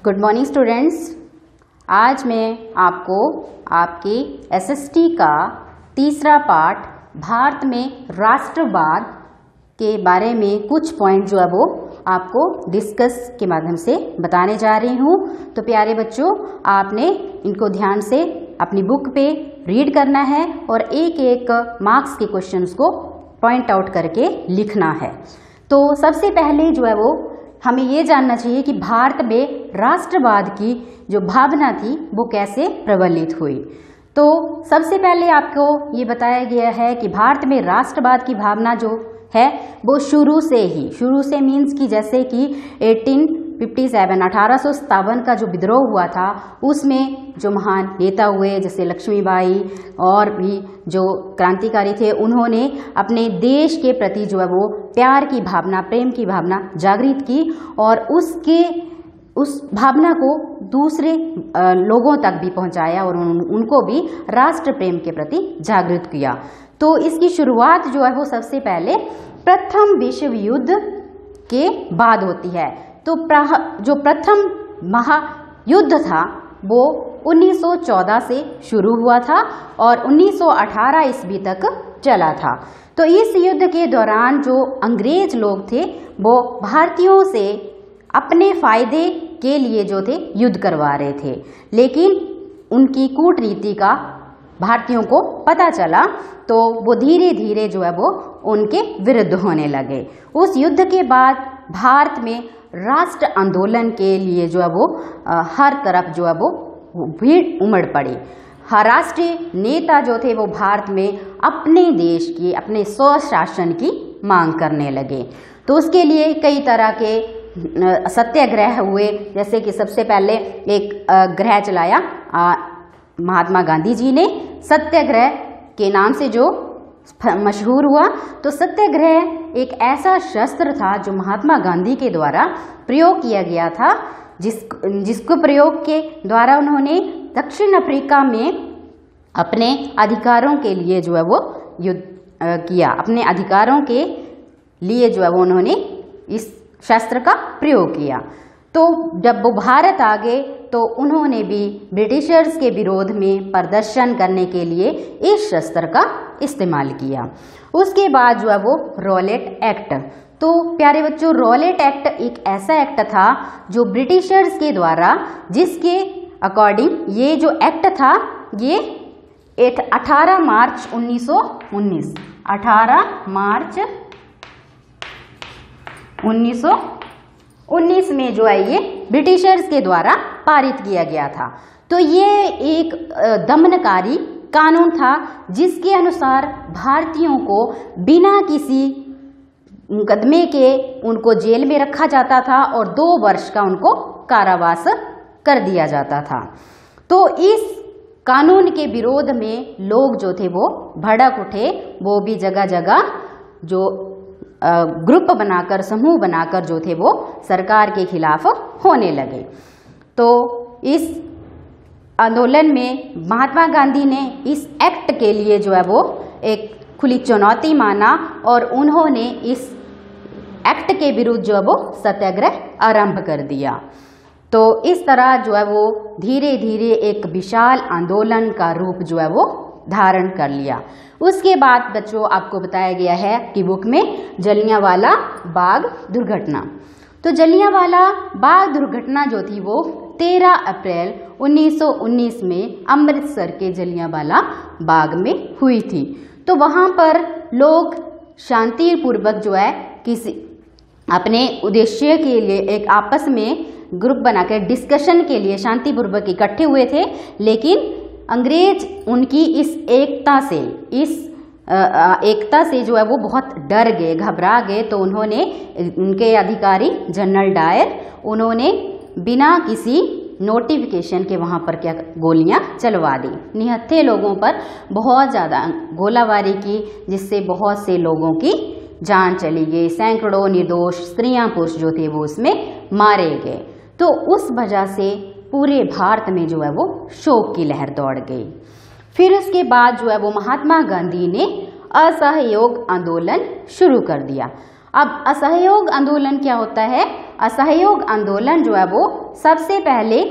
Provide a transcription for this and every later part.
Good morning students. आज मैं आपको आपके एसएसटी का तीसरा पार्ट भारत में राष्ट्रवाद के बारे में कुछ पॉइंट जो है वो आपको डिस्कस के माध्यम से बताने जा रही हूँ। तो प्यारे बच्चों, आपने इनको ध्यान से अपनी बुक पे रीड करना है और एक एक मार्क्स के क्वेश्चंस को पॉइंट आउट करके लिखना है। तो सबसे पहले जो है वो हमें ये जानना चाहिए कि भारत में राष्ट्रवाद की जो भावना थी वो कैसे प्रबलित हुई। तो सबसे पहले आपको ये बताया गया है कि भारत में राष्ट्रवाद की भावना जो है वो शुरू से मीन्स कि जैसे कि 1857 का जो विद्रोह हुआ था उसमें जो महान नेता हुए जैसे लक्ष्मीबाई और भी जो क्रांतिकारी थे, उन्होंने अपने देश के प्रति जो है वो प्यार की भावना, प्रेम की भावना जागृत की और उस भावना को दूसरे लोगों तक भी पहुंचाया और उनको भी राष्ट्र प्रेम के प्रति जागृत किया। तो इसकी शुरुआत जो है वो सबसे पहले प्रथम विश्व युद्ध के बाद होती है। तो जो प्रथम महायुद्ध था वो 1914 से शुरू हुआ था और 1918 ईस्वी तक चला था। तो इस युद्ध के दौरान जो अंग्रेज लोग थे वो भारतीयों से अपने फायदे के लिए जो थे युद्ध करवा रहे थे, लेकिन उनकी कूटनीति का भारतीयों को पता चला तो वो धीरे धीरे जो है वो उनके विरुद्ध होने लगे। उस युद्ध के बाद भारत में राष्ट्र आंदोलन के लिए जो है वो हर तरफ जो है वो भीड़ उमड़ पड़ी। राष्ट्रीय नेता जो थे वो भारत में अपने देश की, अपने स्वशासन की मांग करने लगे। तो उसके लिए कई तरह के सत्याग्रह हुए, जैसे कि सबसे पहले एक ग्रह चलाया महात्मा गांधी जी ने, सत्याग्रह के नाम से जो मशहूर हुआ। तो सत्याग्रह एक ऐसा शस्त्र था जो महात्मा गांधी के द्वारा प्रयोग किया गया था, जिसको प्रयोग के द्वारा उन्होंने दक्षिण अफ्रीका में अपने अधिकारों के लिए जो है वो युद्ध किया। अपने अधिकारों के लिए जो है वो उन्होंने इस शस्त्र का प्रयोग किया। तो जब वो भारत आ गए तो उन्होंने भी ब्रिटिशर्स के विरोध में प्रदर्शन करने के लिए इस शस्त्र का इस्तेमाल किया। उसके बाद जो है वो रॉलेट एक्ट। तो प्यारे बच्चों, रॉलेट एक्ट एक ऐसा एक्ट था जो ब्रिटिशर्स के द्वारा, जिसके अकॉर्डिंग ये जो एक्ट था ये 18 मार्च 1919 1919 में जो है ये ब्रिटिशर्स के द्वारा पारित किया गया था। तो ये एक दमनकारी कानून था जिसके अनुसार भारतीयों को बिना किसी मुकदमे के उनको जेल में रखा जाता था और 2 वर्ष का उनको कारावास कर दिया जाता था। तो इस कानून के विरोध में लोग जो थे वो भड़क उठे। वो भी जगह जगह जो ग्रुप बनाकर, समूह बनाकर जो थे वो सरकार के खिलाफ होने लगे। तो इस आंदोलन में महात्मा गांधी ने इस एक्ट के लिए जो है वो एक खुली चुनौती माना और उन्होंने इस एक्ट के विरुद्ध जो है वो सत्याग्रह आरंभ कर दिया। तो इस तरह जो है वो धीरे धीरे एक विशाल आंदोलन का रूप जो है वो धारण कर लिया। उसके बाद बच्चों आपको बताया गया है कि बुक में जलियांवाला बाग दुर्घटना। तो जलियांवाला बाग दुर्घटना जो थी वो 13 अप्रैल 1919 में अमृतसर के जलियांवाला बाग में हुई थी। तो वहाँ पर लोग शांतिपूर्वक जो है किसी अपने उद्देश्य के लिए एक आपस में ग्रुप बनाकर डिस्कशन के लिए शांतिपूर्वक इकट्ठे हुए थे, लेकिन अंग्रेज उनकी इस एकता से जो है वो बहुत डर गए, घबरा गए। तो उन्होंने, उनके अधिकारी जनरल डायर, उन्होंने बिना किसी नोटिफिकेशन के वहाँ पर क्या गोलियाँ चलवा दी। निहत्थे लोगों पर बहुत ज़्यादा गोलाबारी की, जिससे बहुत से लोगों की जान चली गई। सैकड़ों निर्दोष स्त्रियां पुरुष जो थे वो उसमें मारे गए। तो उस वजह से पूरे भारत में जो है वो शोक की लहर दौड़ गई। फिर उसके बाद जो है वो महात्मा गांधी ने असहयोग आंदोलन शुरू कर दिया। अब असहयोग आंदोलन क्या होता है? असहयोग आंदोलन जो है वो सबसे पहले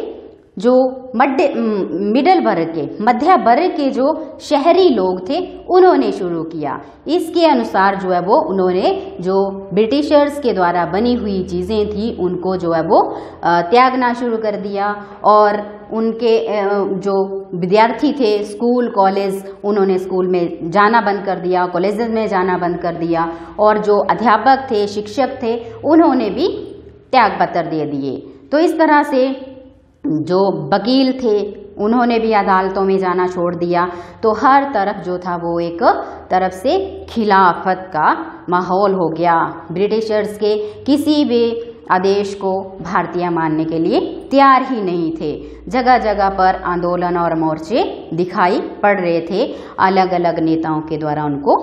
जो मिडल वर्ग के, मध्य वर्ग के जो शहरी लोग थे उन्होंने शुरू किया। इसके अनुसार जो है वो उन्होंने जो ब्रिटिशर्स के द्वारा बनी हुई चीज़ें थी उनको जो है वो त्यागना शुरू कर दिया, और उनके जो विद्यार्थी थे स्कूल कॉलेज, उन्होंने स्कूल में जाना बंद कर दिया, कॉलेज में जाना बंद कर दिया, और जो अध्यापक थे, शिक्षक थे, उन्होंने भी त्याग पत्र दे दिए। तो इस तरह से जो वकील थे उन्होंने भी अदालतों में जाना छोड़ दिया। तो हर तरफ जो था वो एक तरफ से खिलाफत का माहौल हो गया। ब्रिटिशर्स के किसी भी आदेश को भारतीय मानने के लिए तैयार ही नहीं थे। जगह जगह पर आंदोलन और मोर्चे दिखाई पड़ रहे थे, अलग अलग नेताओं के द्वारा उनको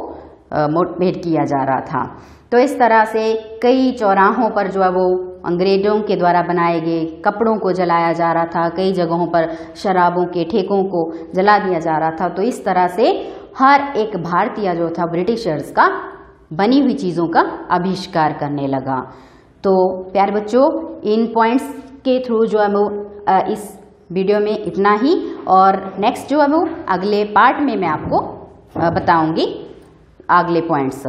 मोटिवेट किया जा रहा था। तो इस तरह से कई चौराहों पर जो है वो अंग्रेजों के द्वारा बनाए गए कपड़ों को जलाया जा रहा था, कई जगहों पर शराबों के ठेकों को जला दिया जा रहा था। तो इस तरह से हर एक भारतीय जो था ब्रिटिशर्स का बनी हुई चीज़ों का आविष्कार करने लगा। तो प्यारे बच्चों, इन पॉइंट्स के थ्रू जो है वो इस वीडियो में इतना ही, और नेक्स्ट जो है वो अगले पार्ट में मैं आपको बताऊंगी अगले पॉइंट्स।